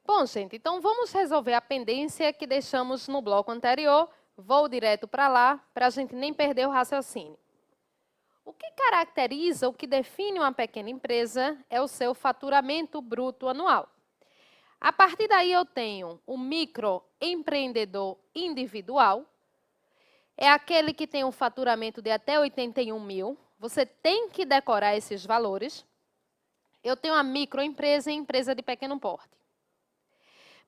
Bom, gente, então vamos resolver a pendência que deixamos no bloco anterior. Vou direto para lá, para a gente nem perder o raciocínio. O que caracteriza, o que define uma pequena empresa é o seu faturamento bruto anual. A partir daí eu tenho o microempreendedor individual, é aquele que tem um faturamento de até 81 mil. Você tem que decorar esses valores. Eu tenho a microempresa e empresa de pequeno porte.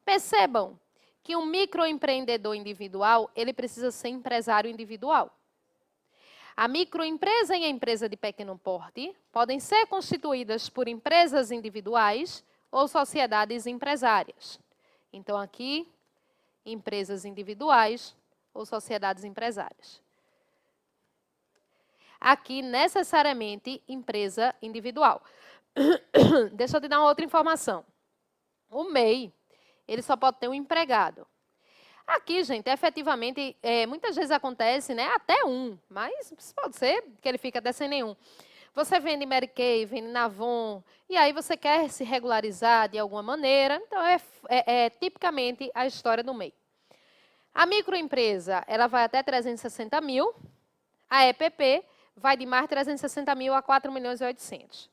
Percebam que um microempreendedor individual, ele precisa ser empresário individual. A microempresa e a empresa de pequeno porte podem ser constituídas por empresas individuais ou sociedades empresárias. Então, aqui, empresas individuais ou sociedades empresárias. Aqui, necessariamente, empresa individual. Deixa eu te dar uma outra informação. O MEI, ele só pode ter um empregado. Aqui, gente, efetivamente, muitas vezes acontece, né, até um, mas pode ser que ele fique até sem nenhum. Você vende Mary Kay, vende Navon, e aí você quer se regularizar de alguma maneira, então é tipicamente a história do MEI. A microempresa, ela vai até 360 mil, a EPP vai de mais 360 mil a 4 milhões e 800.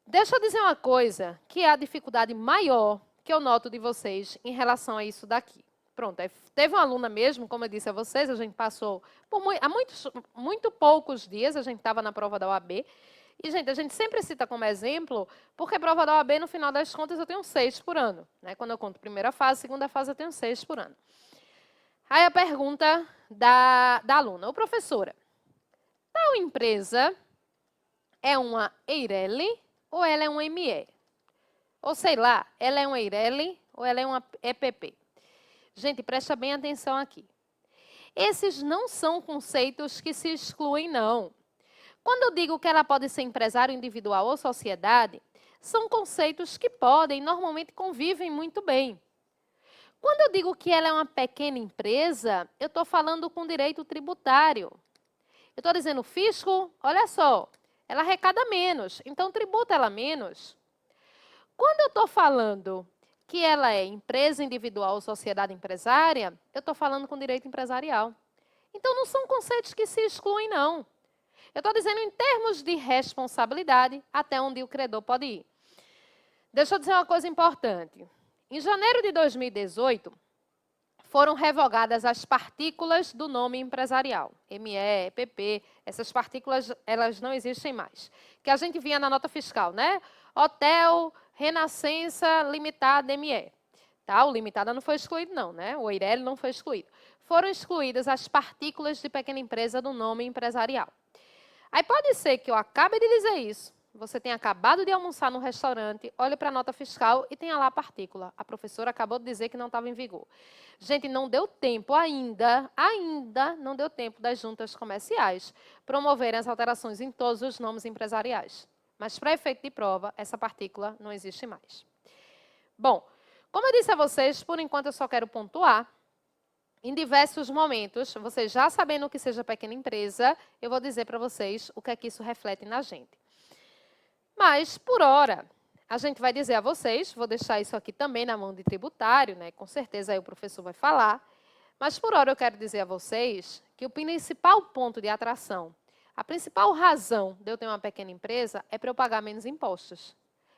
Deixa eu dizer uma coisa, que é a dificuldade maior que eu noto de vocês em relação a isso daqui. Pronto, teve uma aluna mesmo, como eu disse a vocês, a gente passou, há muito poucos dias, a gente estava na prova da OAB, e, gente, a gente sempre cita como exemplo, porque a prova da OAB, no final das contas, eu tenho 6 por ano. Né? Quando eu conto primeira fase, segunda fase, eu tenho 6 por ano. Aí a pergunta da aluna, ô professora, tal empresa é uma Eireli ou ela é uma ME? Ou sei lá, ela é uma Eireli ou ela é uma EPP? Gente, presta bem atenção aqui. Esses não são conceitos que se excluem, não. Quando eu digo que ela pode ser empresário individual ou sociedade, são conceitos que podem, normalmente convivem muito bem. Quando eu digo que ela é uma pequena empresa, eu estou falando com direito tributário. Eu estou dizendo, fisco, olha só, ela arrecada menos, então tributa ela menos. Quando eu estou falando que ela é empresa individual ou sociedade empresária, eu estou falando com direito empresarial. Então, não são conceitos que se excluem, não. Eu estou dizendo em termos de responsabilidade, até onde o credor pode ir. Deixa eu dizer uma coisa importante. Em janeiro de 2018, foram revogadas as partículas do nome empresarial. ME, EPP, essas partículas, elas não existem mais. Que a gente via na nota fiscal, né? Hotel, Renascença, Limitada, ME. Tá? O Limitada não foi excluído, não, né? O Eireli não foi excluído. Foram excluídas as partículas de pequena empresa do nome empresarial. Aí pode ser que eu acabe de dizer isso, você tenha acabado de almoçar no restaurante, olhe para a nota fiscal e tenha lá a partícula. A professora acabou de dizer que não estava em vigor. Gente, não deu tempo ainda não deu tempo das juntas comerciais promoverem as alterações em todos os nomes empresariais. Mas, para efeito de prova, essa partícula não existe mais. Bom, como eu disse a vocês, por enquanto eu só quero pontuar. Em diversos momentos, vocês já sabendo o que seja pequena empresa, eu vou dizer para vocês o que é que isso reflete na gente. Mas, por hora, a gente vai dizer a vocês, vou deixar isso aqui também na mão de tributário, né? Com certeza aí o professor vai falar. Mas, por hora, eu quero dizer a vocês que o principal ponto de atração, a principal razão de eu ter uma pequena empresa é para eu pagar menos impostos.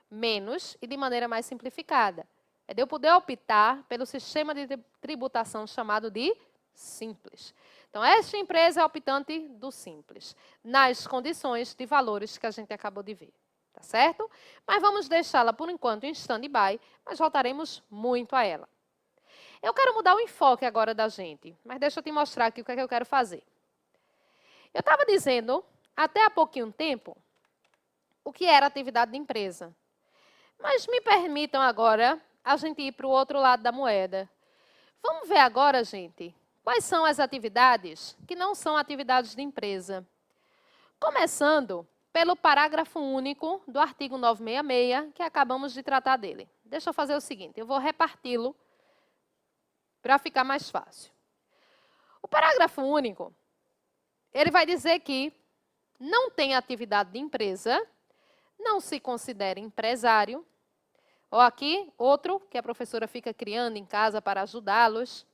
Menos e de maneira mais simplificada. É de eu poder optar pelo sistema de tributação chamado de Simples. Então, esta empresa é optante do Simples, nas condições de valores que a gente acabou de ver. Tá certo? Mas vamos deixá-la, por enquanto, em stand-by, mas voltaremos muito a ela. Eu quero mudar o enfoque agora da gente, mas deixa eu te mostrar aqui o que é que eu quero fazer. Eu estava dizendo, até há pouquinho tempo, o que era atividade de empresa. Mas me permitam agora a gente ir para o outro lado da moeda. Vamos ver agora, gente, quais são as atividades que não são atividades de empresa. Começando pelo parágrafo único do artigo 966, que acabamos de tratar dele. Deixa eu fazer o seguinte, eu vou reparti-lo para ficar mais fácil. O parágrafo único, ele vai dizer que não tem atividade de empresa, não se considera empresário, Ou aqui, outro, que a professora fica criando em casa para ajudá-los.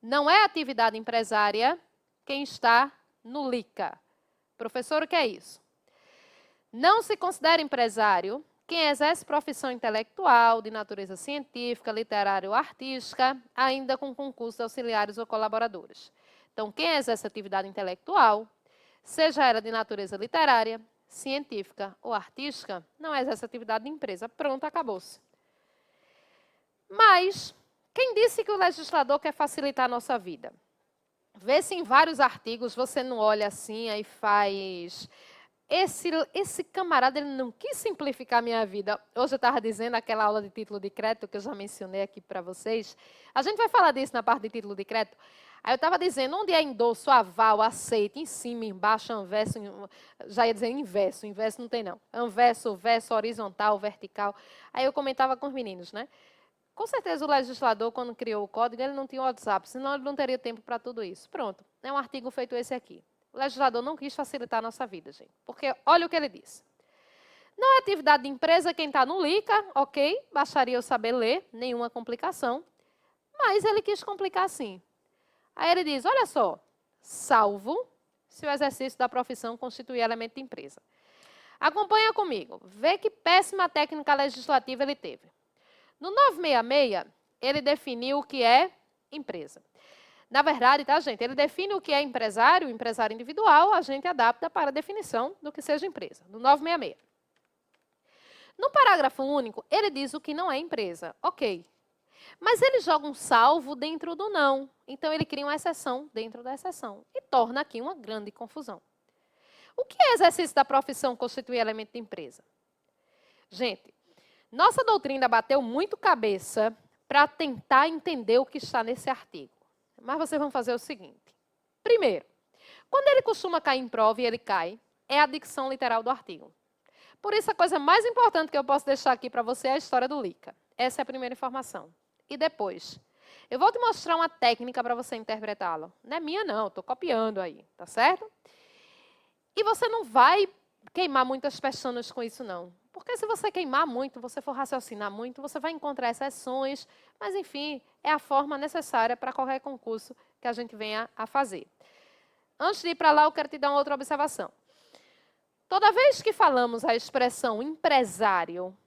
Não é atividade empresária quem está no LICA. Professor, o que é isso? Não se considera empresário quem exerce profissão intelectual, de natureza científica, literária ou artística, ainda com concursos auxiliares ou colaboradores. Então, quem exerce atividade intelectual, seja ela de natureza literária, científica ou artística, não exerce atividade de empresa. Pronto, acabou-se. Mas, quem disse que o legislador quer facilitar a nossa vida? Vê se em vários artigos você não olha assim, aí faz... Esse camarada, ele não quis simplificar a minha vida. Hoje eu estava dizendo, aquela aula de título de crédito, que eu já mencionei aqui para vocês. A gente vai falar disso na parte de título de crédito. Aí eu estava dizendo, onde é endosso, aval, aceite, em cima, embaixo, anverso, já ia dizer inverso não tem não. Anverso, verso, horizontal, vertical. Aí eu comentava com os meninos, né? Com certeza o legislador, quando criou o código, ele não tinha o WhatsApp, senão ele não teria tempo para tudo isso. Pronto, é um artigo feito esse aqui. O legislador não quis facilitar a nossa vida, gente. Porque olha o que ele diz. Não é atividade de empresa quem está no LICA, ok, bastaria eu saber ler, nenhuma complicação. Mas ele quis complicar assim. Aí ele diz, olha só, salvo se o exercício da profissão constituir elemento de empresa. Acompanha comigo, vê que péssima técnica legislativa ele teve. No 966, ele definiu o que é empresa. Na verdade, tá, gente? Ele define o que é empresário individual, a gente adapta para a definição do que seja empresa, do 966. No parágrafo único, ele diz o que não é empresa. Ok. Mas ele joga um salvo dentro do não. Então, ele cria uma exceção dentro da exceção e torna aqui uma grande confusão. O que é exercício da profissão constituir elemento de empresa? Gente, nossa doutrina bateu muito cabeça para tentar entender o que está nesse artigo. Mas vocês vão fazer o seguinte. Primeiro, quando ele costuma cair em prova e ele cai, é a dicção literal do artigo. Por isso, a coisa mais importante que eu posso deixar aqui para você é a história do LICA. Essa é a primeira informação. E depois, eu vou te mostrar uma técnica para você interpretá-lo. Não é minha, não. Estou copiando aí, tá certo? E você não vai queimar muitas pestanas com isso, não. Porque se você queimar muito, você for raciocinar muito, você vai encontrar exceções, mas, enfim, é a forma necessária para qualquer concurso que a gente venha a fazer. Antes de ir para lá, eu quero te dar uma outra observação. Toda vez que falamos a expressão empresário,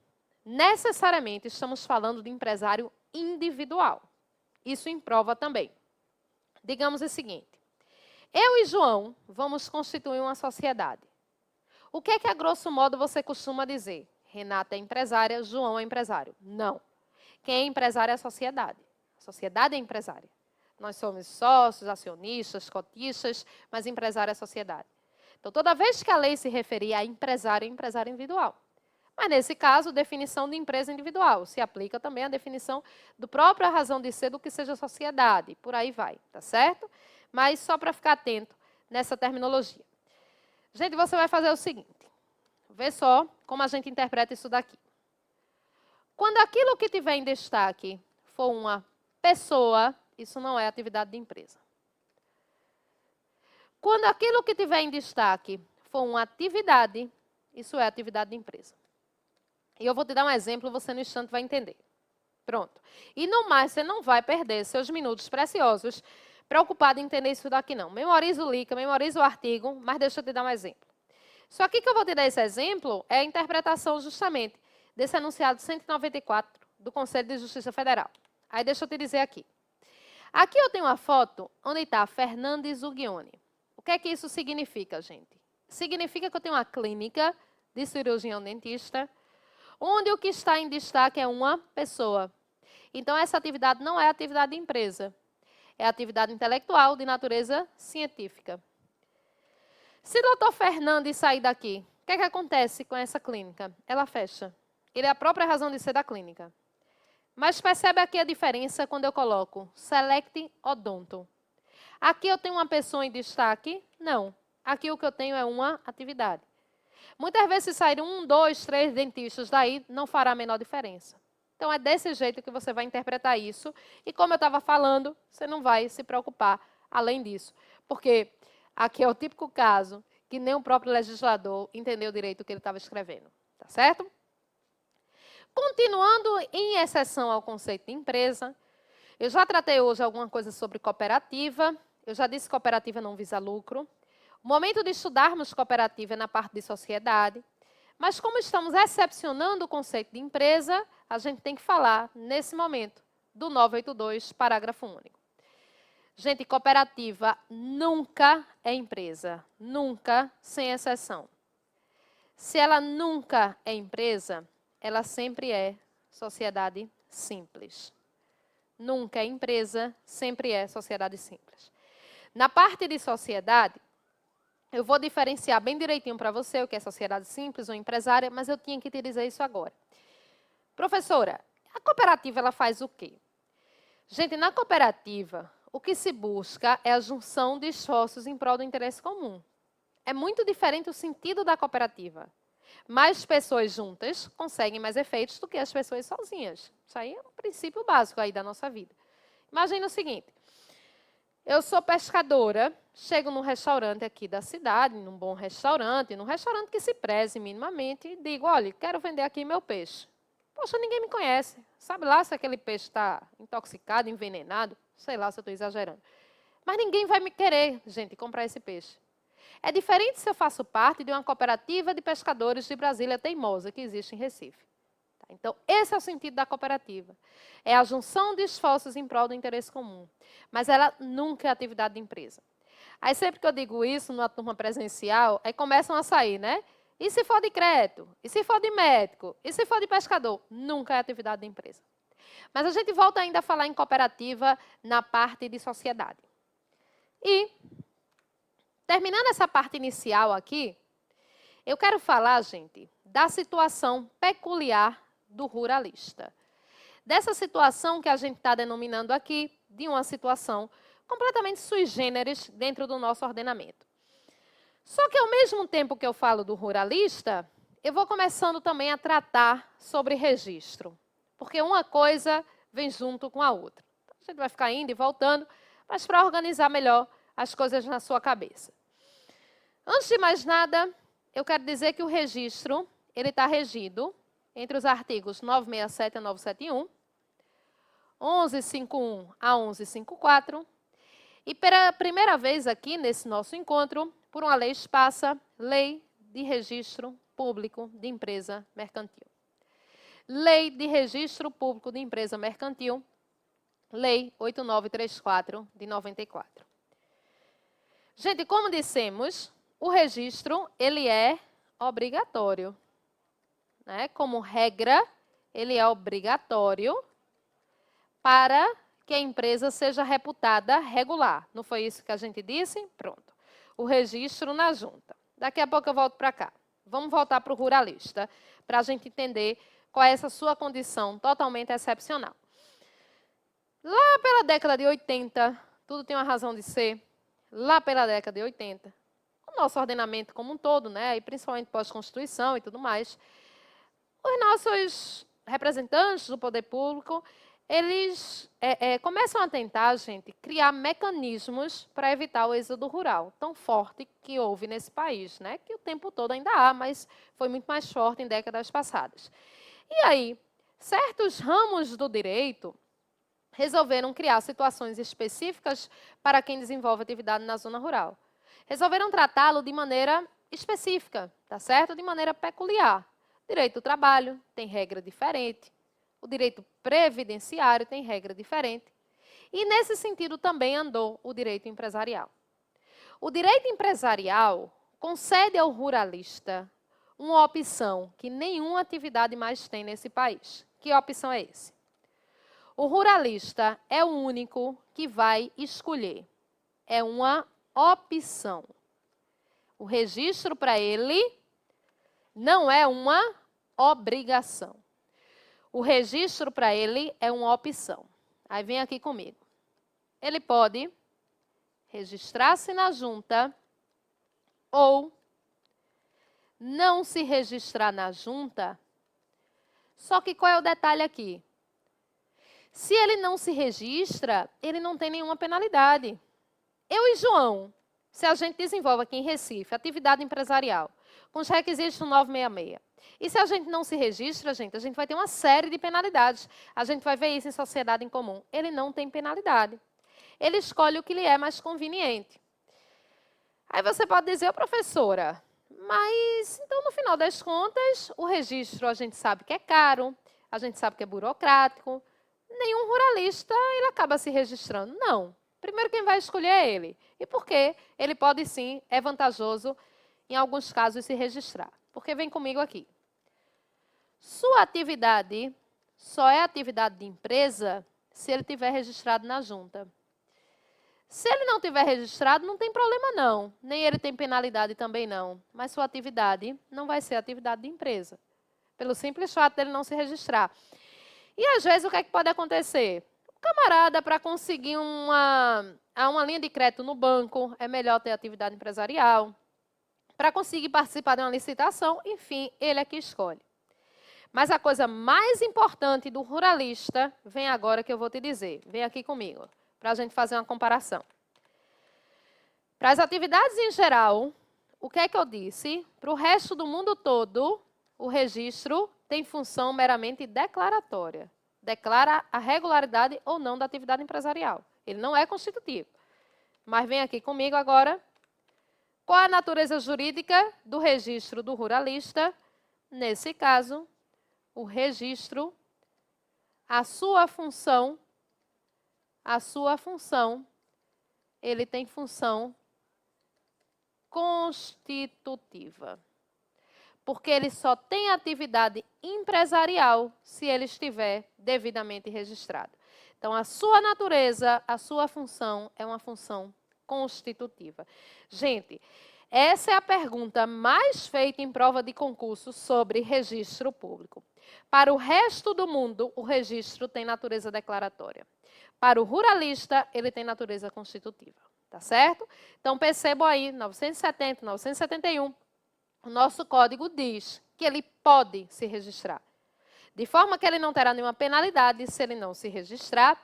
necessariamente estamos falando de empresário individual. Isso em prova também. Digamos o seguinte, eu e João vamos constituir uma sociedade. O que é que, a grosso modo, você costuma dizer? Renata é empresária, João é empresário. Não. Quem é empresário é a sociedade. A sociedade é empresária. Nós somos sócios, acionistas, cotistas, mas empresário é a sociedade. Então, toda vez que a lei se referir a empresário, é empresário individual. Mas, nesse caso, definição de empresa individual. Se aplica também a definição do própria razão de ser do que seja sociedade. Por aí vai, tá certo? Mas só para ficar atento nessa terminologia. Gente, você vai fazer o seguinte. Vê só como a gente interpreta isso daqui. Quando aquilo que tiver em destaque for uma pessoa, isso não é atividade de empresa. Quando aquilo que tiver em destaque for uma atividade, isso é atividade de empresa. E eu vou te dar um exemplo, você no instante vai entender. Pronto. E no mais, você não vai perder seus minutos preciosos preocupado em entender isso daqui, não. Memoriza o LICA, memoriza o artigo, mas deixa eu te dar um exemplo. Isso aqui que eu vou te dar esse exemplo é a interpretação justamente desse enunciado 194 do Conselho de Justiça Federal. Aí deixa eu te dizer aqui. Aqui eu tenho uma foto onde está Fernandes Uguione. O que é que isso significa, gente? Significa que eu tenho uma clínica de cirurgião dentista, onde o que está em destaque é uma pessoa. Então, essa atividade não é atividade de empresa. É atividade intelectual de natureza científica. Se o doutor Fernandes sair daqui, o que é que acontece com essa clínica? Ela fecha. Ele é a própria razão de ser da clínica. Mas percebe aqui a diferença quando eu coloco Select Odonto. Aqui eu tenho uma pessoa em destaque? Não. Aqui o que eu tenho é uma atividade. Muitas vezes, se saírem 1, 2, 3 dentistas daí, não fará a menor diferença. Então, é desse jeito que você vai interpretar isso. E como eu estava falando, você não vai se preocupar além disso. Porque aqui é o típico caso que nem o próprio legislador entendeu direito o que ele estava escrevendo. Tá certo? Continuando em exceção ao conceito de empresa, eu já tratei hoje alguma coisa sobre cooperativa, eu já disse que cooperativa não visa lucro. O momento de estudarmos cooperativa é na parte de sociedade, mas como estamos excepcionando o conceito de empresa, a gente tem que falar, nesse momento, do 982, parágrafo único. Gente, cooperativa nunca é empresa, nunca, sem exceção. Se ela nunca é empresa, ela sempre é sociedade simples. Nunca é empresa, sempre é sociedade simples. Na parte de sociedade, eu vou diferenciar bem direitinho para você o que é sociedade simples ou empresária, mas eu tinha que te dizer isso agora. Professora, a cooperativa ela faz o quê? Gente, na cooperativa, o que se busca é a junção de esforços em prol do interesse comum. É muito diferente o sentido da cooperativa. Mais pessoas juntas conseguem mais efeitos do que as pessoas sozinhas. Isso aí é um princípio básico aí da nossa vida. Imagina o seguinte, eu sou pescadora, chego num restaurante aqui da cidade, num bom restaurante, num restaurante que se preze minimamente, e digo, olha, quero vender aqui meu peixe. Poxa, ninguém me conhece. Sabe lá se aquele peixe está intoxicado, envenenado? Sei lá se eu estou exagerando. Mas ninguém vai me querer, gente, comprar esse peixe. É diferente se eu faço parte de uma cooperativa de pescadores de Brasília Teimosa, que existe em Recife. Então, esse é o sentido da cooperativa. É a junção de esforços em prol do interesse comum. Mas ela nunca é atividade de empresa. Aí, sempre que eu digo isso numa turma presencial, aí começam a sair, né? E se for de crédito? E se for de médico? E se for de pescador? Nunca é atividade de empresa. Mas a gente volta ainda a falar em cooperativa na parte de sociedade. E, terminando essa parte inicial aqui, eu quero falar, gente, da situação peculiar do ruralista. Dessa situação que a gente está denominando aqui, de uma situação completamente sui generis dentro do nosso ordenamento. Só que, ao mesmo tempo que eu falo do ruralista, eu vou começando também a tratar sobre registro. Porque uma coisa vem junto com a outra. Então, a gente vai ficar indo e voltando, mas para organizar melhor as coisas na sua cabeça. Antes de mais nada, eu quero dizer que o registro ele está regido entre os artigos 967 a 971, 1151 a 1154, e pela primeira vez aqui nesse nosso encontro, por uma lei passa, Lei de Registro Público de Empresa Mercantil. Lei de Registro Público de Empresa Mercantil, Lei 8934 de 94. Gente, como dissemos, o registro ele é obrigatório. Né? Como regra, ele é obrigatório para que a empresa seja reputada regular. Não foi isso que a gente disse? Pronto. O registro na junta. Daqui a pouco eu volto para cá. Vamos voltar para o ruralista, para a gente entender qual é essa sua condição totalmente excepcional. Lá pela década de 80, tudo tem uma razão de ser, lá pela década de 80, o nosso ordenamento como um todo, né, e principalmente pós-Constituição e tudo mais, os nossos representantes do poder público, eles começam a tentar, gente, criar mecanismos para evitar o êxodo rural, tão forte que houve nesse país, né? Que o tempo todo ainda há, mas foi muito mais forte em décadas passadas. E aí, certos ramos do direito resolveram criar situações específicas para quem desenvolve atividade na zona rural. Resolveram tratá-lo de maneira específica, tá certo? De maneira peculiar. Direito do trabalho tem regra diferente. O direito previdenciário tem regra diferente. E, nesse sentido, também andou o direito empresarial. O direito empresarial concede ao ruralista uma opção que nenhuma atividade mais tem nesse país. Que opção é essa? O ruralista é o único que vai escolher. É uma opção. O registro para ele não é uma obrigação. O registro para ele é uma opção. Aí vem aqui comigo. Ele pode registrar-se na junta ou não se registrar na junta. Só que qual é o detalhe aqui? Se ele não se registra, ele não tem nenhuma penalidade. Eu e João, se a gente desenvolve aqui em Recife atividade empresarial, com os requisitos do 966, E se a gente não se registra, gente, a gente vai ter uma série de penalidades. A gente vai ver isso em sociedade em comum. Ele não tem penalidade. Ele escolhe o que lhe é mais conveniente. Aí você pode dizer, professora, mas então no final das contas, o registro a gente sabe que é caro, a gente sabe que é burocrático. Nenhum ruralista ele acaba se registrando. Não. Primeiro quem vai escolher é ele. E por quê? Ele pode sim, é vantajoso, em alguns casos, se registrar. Porque vem comigo aqui. Sua atividade só é atividade de empresa se ele tiver registrado na junta. Se ele não tiver registrado, não tem problema não. Nem ele tem penalidade também não. Mas sua atividade não vai ser atividade de empresa. Pelo simples fato dele não se registrar. E às vezes o que é que pode acontecer? O camarada, para conseguir uma linha de crédito no banco, é melhor ter atividade empresarial. Para conseguir participar de uma licitação, enfim, ele é que escolhe. Mas a coisa mais importante do ruralista vem agora que eu vou te dizer. Vem aqui comigo, para a gente fazer uma comparação. Para as atividades em geral, o que é que eu disse? Para o resto do mundo todo, o registro tem função meramente declaratória. Declara a regularidade ou não da atividade empresarial. Ele não é constitutivo. Mas vem aqui comigo agora. Qual a natureza jurídica do registro do ruralista? Nesse caso, o registro, a sua função, ele tem função constitutiva. Porque ele só tem atividade empresarial se ele estiver devidamente registrado. Então, a sua natureza, a sua função é uma função constitutiva. Gente, essa é a pergunta mais feita em prova de concurso sobre registro público. Para o resto do mundo, o registro tem natureza declaratória. Para o ruralista, ele tem natureza constitutiva. Tá certo? Então, percebam aí, 970, 971, o nosso código diz que ele pode se registrar. De forma que ele não terá nenhuma penalidade se ele não se registrar.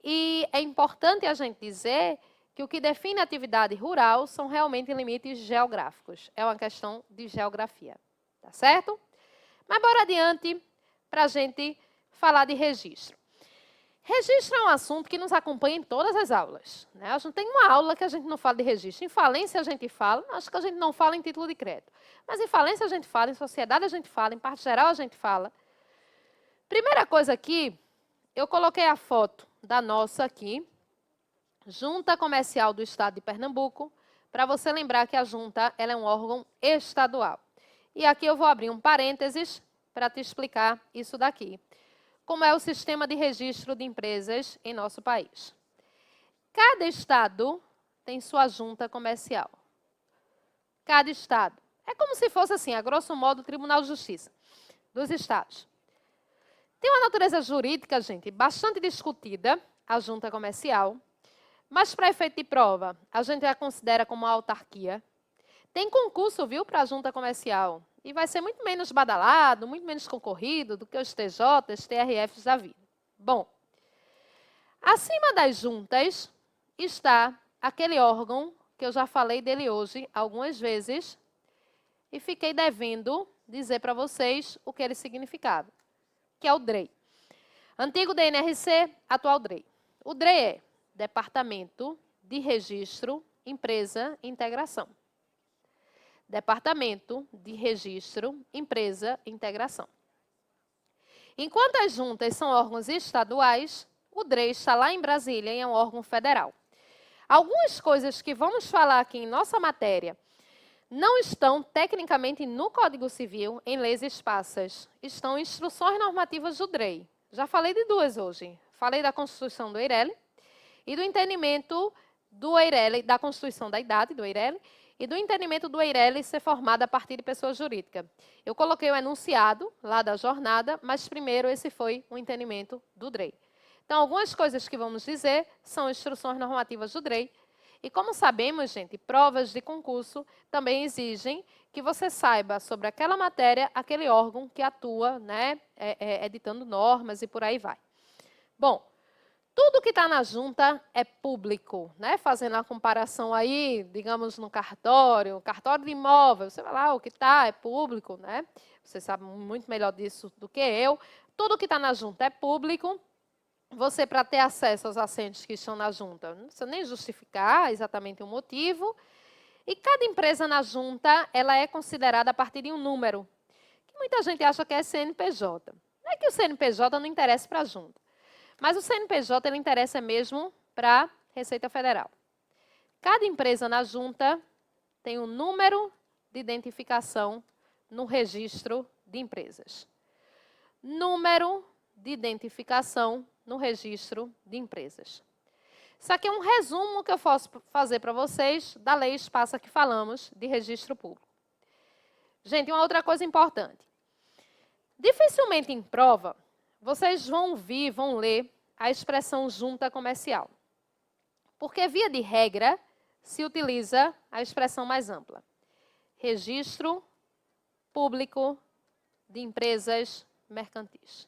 E é importante a gente dizer que o que define a atividade rural são realmente limites geográficos. É uma questão de geografia. Tá certo? Mas bora adiante para a gente falar de registro. Registro é um assunto que nos acompanha em todas as aulas. Né? A gente tem uma aula que a gente não fala de registro. Em falência a gente fala, acho que a gente não fala em título de crédito. Mas em falência a gente fala, em sociedade a gente fala, em parte geral a gente fala. Primeira coisa aqui, eu coloquei a foto da nossa aqui, Junta Comercial do Estado de Pernambuco, para você lembrar que a junta ela é um órgão estadual. E aqui eu vou abrir um parênteses para te explicar isso daqui. Como é o sistema de registro de empresas em nosso país. Cada estado tem sua junta comercial. Cada estado. É como se fosse assim, a grosso modo, o Tribunal de Justiça dos estados. Tem uma natureza jurídica, gente, bastante discutida, a junta comercial, mas para efeito de prova, a gente a considera como uma autarquia. Tem concurso, viu, para a junta comercial. E vai ser muito menos badalado, muito menos concorrido do que os TJs, TRFs da vida. Bom, acima das juntas está aquele órgão que eu já falei dele hoje algumas vezes e fiquei devendo dizer para vocês o que ele significava, que é o DREI. Antigo DNRC, atual DREI. O DREI é Departamento de Registro, Empresa e Integração. Departamento de Registro, Empresa e Integração. Enquanto as juntas são órgãos estaduais, o DREI está lá em Brasília e é um órgão federal. Algumas coisas que vamos falar aqui em nossa matéria não estão tecnicamente no Código Civil, em leis esparsas. Estão em instruções normativas do DREI. Já falei de duas hoje. Falei da Constituição do Eireli e do entendimento do Eireli, da Constituição da Idade do Eireli, e do entendimento do Eireli ser formado a partir de pessoa jurídica. Eu coloquei o enunciado lá da jornada, mas primeiro esse foi o entendimento do DREI. Então, algumas coisas que vamos dizer são instruções normativas do DREI. E como sabemos, gente, provas de concurso também exigem que você saiba sobre aquela matéria, aquele órgão que atua, né, editando normas e por aí vai. Bom, Tudo que está na junta é público, né? Fazendo a comparação aí, digamos, no cartório de imóvel, você vai lá, o que está é público, né? Você sabe muito melhor disso do que eu. Tudo que está na junta é público. Você, para ter acesso aos assentos que estão na junta, não precisa nem justificar exatamente o motivo. E cada empresa na junta, ela é considerada a partir de um número, que muita gente acha que é CNPJ. Não é que o CNPJ não interessa para a junta. Mas o CNPJ ele interessa mesmo para a Receita Federal. Cada empresa na junta tem um número de identificação no registro de empresas. Número de identificação no registro de empresas. Isso aqui é um resumo que eu posso fazer para vocês da lei Espaça que falamos de registro público. Gente, uma outra coisa importante. Dificilmente em prova, vocês vão ler a expressão junta comercial. Porque, via de regra, se utiliza a expressão mais ampla. Registro público de empresas mercantis.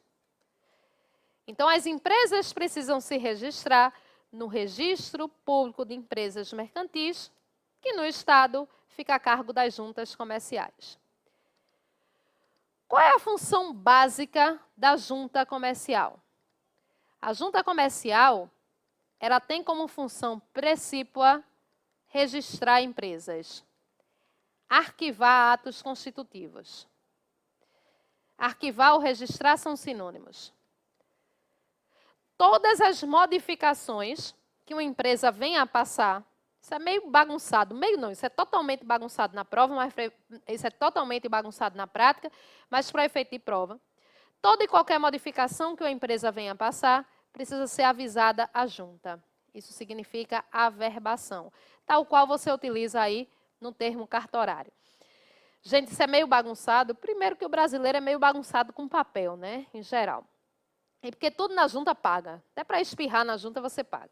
Então, as empresas precisam se registrar no Registro Público de Empresas Mercantis, que no Estado fica a cargo das juntas comerciais. Qual é a função básica da junta comercial? A junta comercial, ela tem como função precípua registrar empresas, arquivar atos constitutivos. Arquivar ou registrar são sinônimos. Todas as modificações que uma empresa venha a passar, isso é meio bagunçado, meio não, isso é totalmente bagunçado na prova, mas isso é totalmente bagunçado na prática, mas para efeito de prova, toda e qualquer modificação que uma empresa venha a passar precisa ser avisada à junta. Isso significa averbação, tal qual você utiliza aí no termo cartorário. Gente, isso é meio bagunçado. Primeiro que o brasileiro é meio bagunçado com papel, né, em geral. E porque tudo na junta paga. Até para espirrar na junta você paga.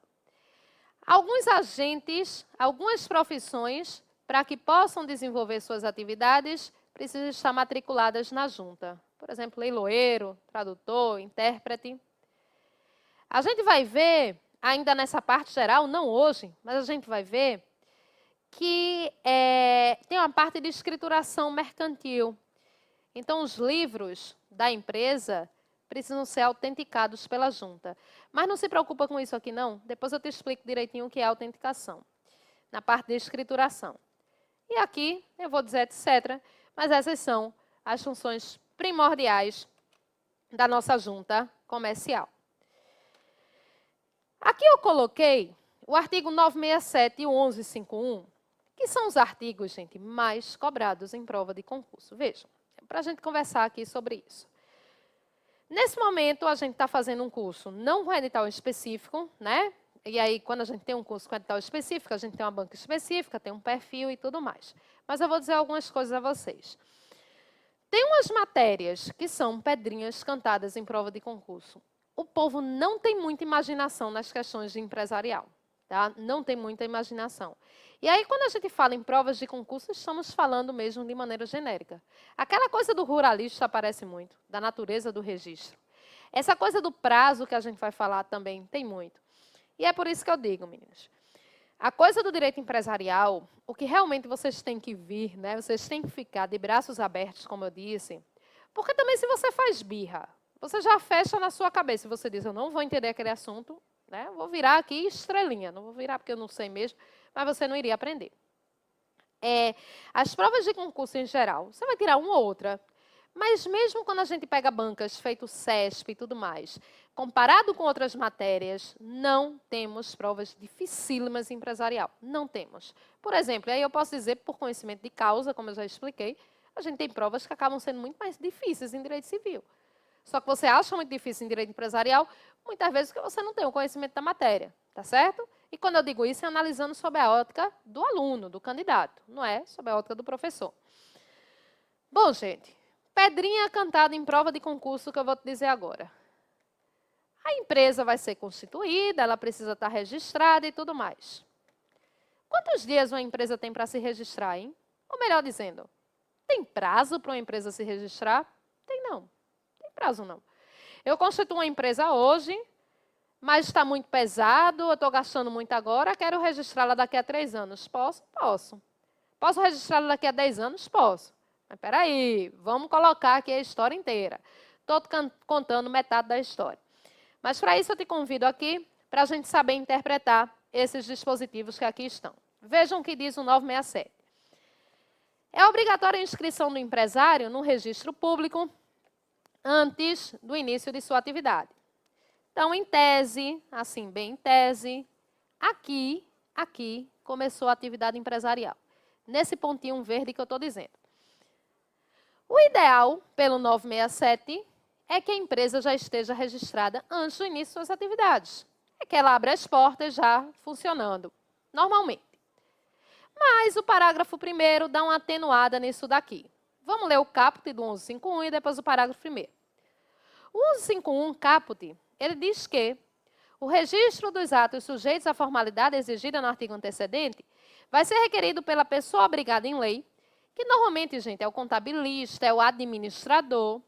Alguns agentes, algumas profissões, para que possam desenvolver suas atividades, precisam estar matriculadas na junta. Por exemplo, leiloeiro, tradutor, intérprete. A gente vai ver, ainda nessa parte geral, não hoje, mas a gente vai ver que tem uma parte de escrituração mercantil. Então, os livros da empresa precisam ser autenticados pela junta. Mas não se preocupa com isso aqui, não. Depois eu te explico direitinho o que é autenticação, na parte de escrituração. E aqui eu vou dizer etc., mas essas são as funções primordiais da nossa junta comercial. Aqui eu coloquei o artigo 967 e o 1151, que são os artigos, gente, mais cobrados em prova de concurso. Vejam, para a gente conversar aqui sobre isso. Nesse momento, a gente está fazendo um curso não com edital específico, né? E aí, quando a gente tem um curso com edital específico, a gente tem uma banca específica, tem um perfil e tudo mais. Mas eu vou dizer algumas coisas a vocês. Tem umas matérias que são pedrinhas cantadas em prova de concurso. O povo não tem muita imaginação nas questões de empresarial. Tá? Não tem muita imaginação. E aí, quando a gente fala em provas de concurso, estamos falando mesmo de maneira genérica. Aquela coisa do ruralista aparece muito, da natureza do registro. Essa coisa do prazo que a gente vai falar também tem muito. E é por isso que eu digo, meninas, a coisa do direito empresarial, o que realmente vocês têm que vir, né? Vocês têm que ficar de braços abertos, como eu disse, porque também se você faz birra, você já fecha na sua cabeça e você diz, eu não vou entender aquele assunto, né? Vou virar aqui estrelinha, não vou virar porque eu não sei mesmo, mas você não iria aprender. As provas de concurso em geral, você vai tirar uma ou outra, mas mesmo quando a gente pega bancas feito CESP e tudo mais, comparado com outras matérias, não temos provas dificílimas em empresarial. Não temos. Por exemplo, aí eu posso dizer, por conhecimento de causa, como eu já expliquei, a gente tem provas que acabam sendo muito mais difíceis em direito civil. Só que você acha muito difícil em direito empresarial, muitas vezes porque você não tem o conhecimento da matéria, tá certo? E quando eu digo isso, é analisando sob a ótica do aluno, do candidato, não é sob a ótica do professor. Bom, gente, pedrinha cantada em prova de concurso que eu vou te dizer agora. A empresa vai ser constituída, ela precisa estar registrada e tudo mais. Quantos dias uma empresa tem para se registrar, hein? Ou melhor dizendo, tem prazo para uma empresa se registrar? Tem não. Prazo não. Eu constituo uma empresa hoje, Mas está muito pesado, eu estou gastando muito agora, quero registrá-la daqui a 3 anos. Posso? Posso. Posso registrá-la daqui a 10 anos? Posso. Mas espera aí, vamos colocar aqui a história inteira. Estou contando metade da história. Mas para isso eu te convido aqui para a gente saber interpretar esses dispositivos que aqui estão. Vejam o que diz o 967. É obrigatória a inscrição do empresário no registro público antes do início de sua atividade. Então, em tese, assim, bem em tese, aqui começou a atividade empresarial. Nesse pontinho verde que eu estou dizendo. O ideal, pelo 967, é que a empresa já esteja registrada antes do início de suas atividades. É que ela abra as portas já funcionando, normalmente. Mas o parágrafo 1º dá uma atenuada nisso daqui. Vamos ler o caput do 1151 e depois o parágrafo 1º. O 1151 caput, ele diz que o registro dos atos sujeitos à formalidade exigida no artigo antecedente vai ser requerido pela pessoa obrigada em lei, que normalmente, gente, é o contabilista, é o administrador,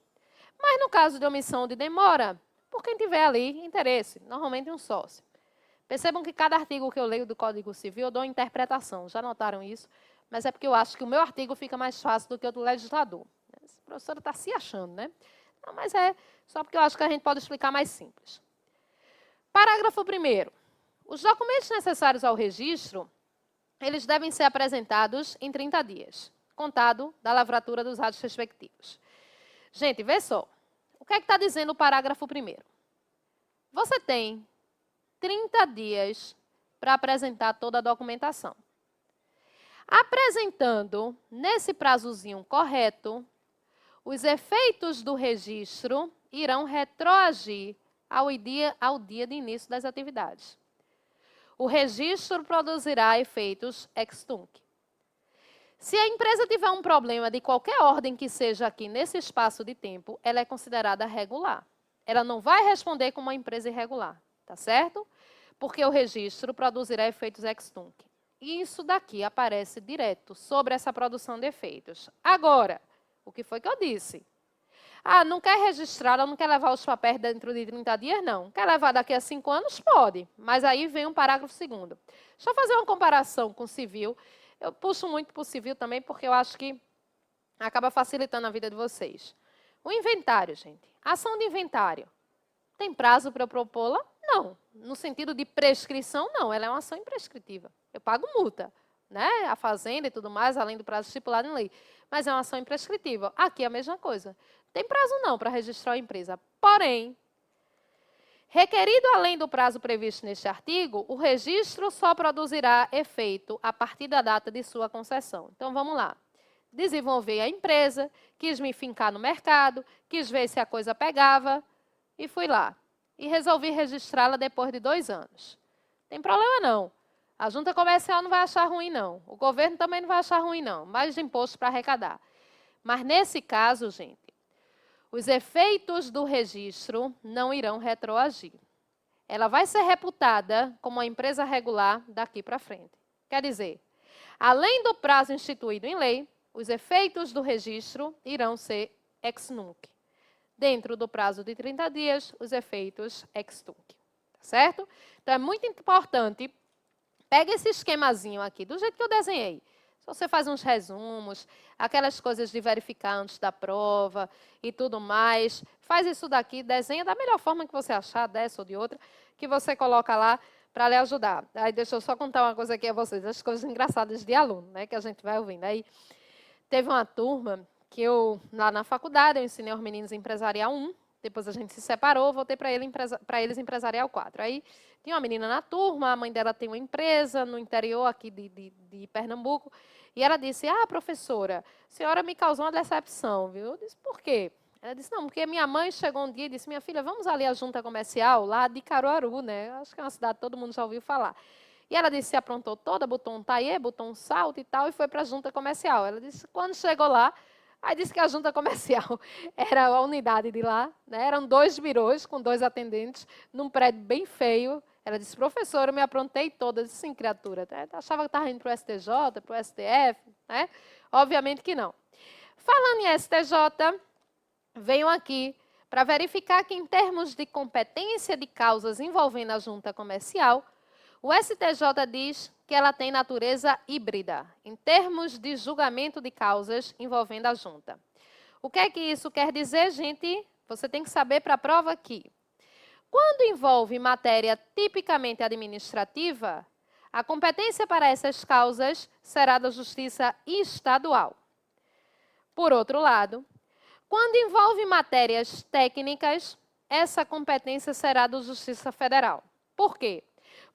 mas no caso de omissão ou de demora, por quem tiver ali interesse, normalmente um sócio. Percebam que cada artigo que eu leio do Código Civil eu dou uma interpretação, já notaram isso? Mas é porque eu acho que o meu artigo fica mais fácil do que o do legislador. Esse professor está se achando, né? Não, mas é só porque eu acho que a gente pode explicar mais simples. Parágrafo 1º. Os documentos necessários ao registro, eles devem ser apresentados em 30 dias, contado da lavratura dos atos respectivos. Gente, vê só. O que é que está dizendo o parágrafo 1º? Você tem 30 dias para apresentar toda a documentação. Apresentando, nesse prazozinho correto, os efeitos do registro irão retroagir ao dia de início das atividades. O registro produzirá efeitos ex tunc. Se a empresa tiver um problema de qualquer ordem que seja aqui nesse espaço de tempo, ela é considerada regular. Ela não vai responder como uma empresa irregular, tá certo? Porque o registro produzirá efeitos ex tunc. Isso daqui aparece direto sobre essa produção de efeitos. Agora, o que foi que eu disse? Ah, não quer registrar, ela não quer levar os papéis dentro de 30 dias? Não. Quer levar daqui a 5 anos? Pode. Mas aí vem um parágrafo 2º. Deixa eu fazer uma comparação com o civil. Eu puxo muito para o civil também, porque eu acho que acaba facilitando a vida de vocês. O inventário, gente. A ação de inventário. Tem prazo para eu propô-la? Não. No sentido de prescrição, não. Ela é uma ação imprescritiva. Eu pago multa, né? A fazenda e tudo mais, além do prazo estipulado em lei. Mas é uma ação imprescritível. Aqui é a mesma coisa. Tem prazo não para registrar a empresa. Porém, requerido além do prazo previsto neste artigo, o registro só produzirá efeito a partir da data de sua concessão. Então, vamos lá. Desenvolvi a empresa, quis me fincar no mercado, quis ver se a coisa pegava e fui lá. E resolvi registrá-la depois de 2 anos. Tem problema não. A junta comercial não vai achar ruim, não. O governo também não vai achar ruim, não. Mais imposto para arrecadar. Mas, nesse caso, gente, os efeitos do registro não irão retroagir. Ela vai ser reputada como uma empresa regular daqui para frente. Quer dizer, além do prazo instituído em lei, os efeitos do registro irão ser ex nunc. Dentro do prazo de 30 dias, os efeitos ex tunc. Tá certo? Então, é muito importante. Pega esse esquemazinho aqui, do jeito que eu desenhei. Se você faz uns resumos, aquelas coisas de verificar antes da prova e tudo mais, faz isso daqui, desenha da melhor forma que você achar, dessa ou de outra, que você coloca lá para lhe ajudar. Aí deixa eu só contar uma coisa aqui a vocês, as coisas engraçadas de aluno, né, que a gente vai ouvindo. Aí teve uma turma que eu, lá na faculdade, eu ensinei aos meninos empresarial 1, depois a gente se separou, voltei para eles empresarial 4. Aí tinha uma menina na turma, a mãe dela tem uma empresa no interior aqui de Pernambuco, e ela disse, professora, a senhora me causou uma decepção, viu? Eu disse, por quê? Ela disse, não, porque minha mãe chegou um dia e disse, minha filha, vamos ali à junta comercial, lá de Caruaru, né? Acho que é uma cidade que todo mundo já ouviu falar. E ela disse, se aprontou toda, botou um taiê, botou um salto e tal, e foi para a junta comercial. Ela disse, quando chegou lá, aí disse que a junta comercial era a unidade de lá, né? Eram 2 birôs com 2 atendentes, num prédio bem feio. Ela disse, professora, eu me aprontei toda. Eu disse, sim, criatura. Achava que estava indo para o STJ, para o STF, né? Obviamente que não. Falando em STJ, venho aqui para verificar que, em termos de competência de causas envolvendo a junta comercial, o STJ diz que ela tem natureza híbrida, em termos de julgamento de causas envolvendo a junta. O que é que isso quer dizer, gente? Você tem que saber para a prova que, quando envolve matéria tipicamente administrativa, a competência para essas causas será da Justiça Estadual. Por outro lado, quando envolve matérias técnicas, essa competência será da Justiça Federal. Por quê?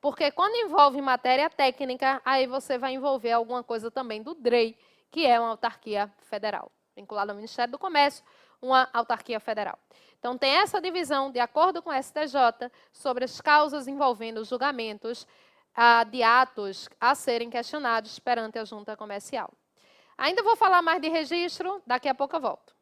Porque quando envolve matéria técnica, aí você vai envolver alguma coisa também do DREI, que é uma autarquia federal, vinculada ao Ministério do Comércio, uma autarquia federal. Então, tem essa divisão, de acordo com o STJ, sobre as causas envolvendo os julgamentos de atos a serem questionados perante a junta comercial. Ainda vou falar mais de registro, daqui a pouco eu volto.